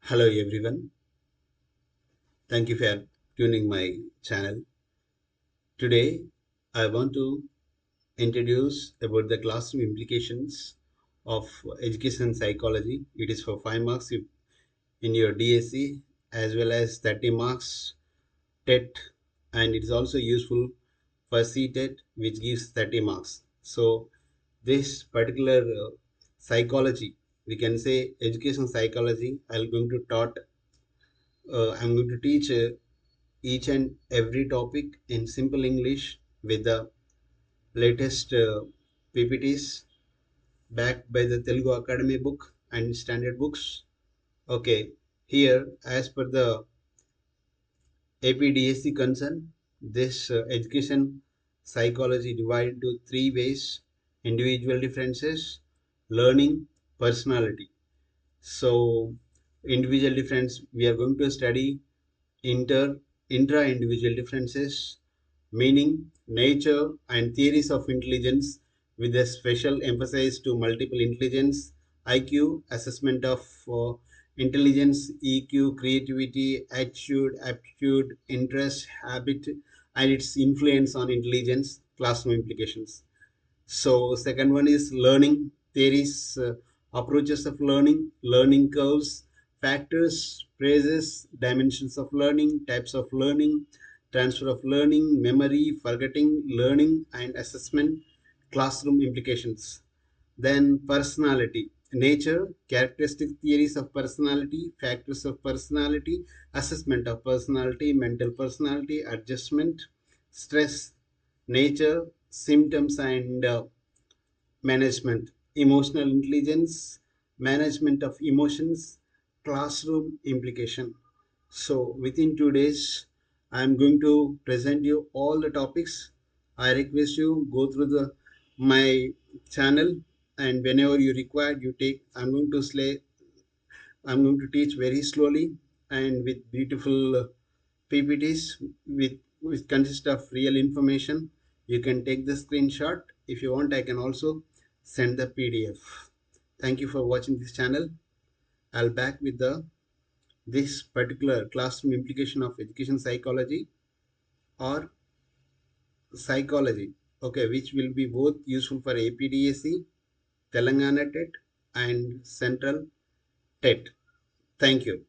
Hello everyone. Thank you for tuning my channel. Today I want to introduce about the classroom implications of education psychology. It is for 5 marks in your DSC as well as 30 marks TET, and it is also useful for CTET, which gives 30 marks. So this particular psychology, we can say education psychology, I'm going to teach each and every topic in simple English with the latest PPTs backed by the Telugu Akademi book and standard books. Okay, here as per the AP DSC concern, this education psychology divided into three ways: individual differences, learning, personality. So, individual difference, we are going to study inter intra individual differences, meaning nature and theories of intelligence, with a special emphasis to multiple intelligence, IQ, assessment of intelligence, EQ, creativity, attitude, aptitude, interest, habit, and its influence on intelligence, classroom implications. So second one is learning theories, approaches of learning, learning curves, factors, phrases, dimensions of learning, types of learning, transfer of learning, memory, forgetting, learning, and assessment, classroom implications. Then personality, nature, characteristic theories of personality, factors of personality, assessment of personality, mental personality, adjustment, stress, nature, symptoms and management, emotional intelligence, management of emotions, classroom implication. So within 2 days, I am going to present you all the topics. I request you go through the my channel, and whenever you require, you take. I'm going to teach very slowly and with beautiful PPTs with consist of real information. You can take the screenshot. If you want, I can also send the PDF. Thank you for watching this channel. I'll back with the this particular classroom implication of education psychology or psychology. Okay, which will be both useful for APDSC, Telangana TET, and Central TET. Thank you.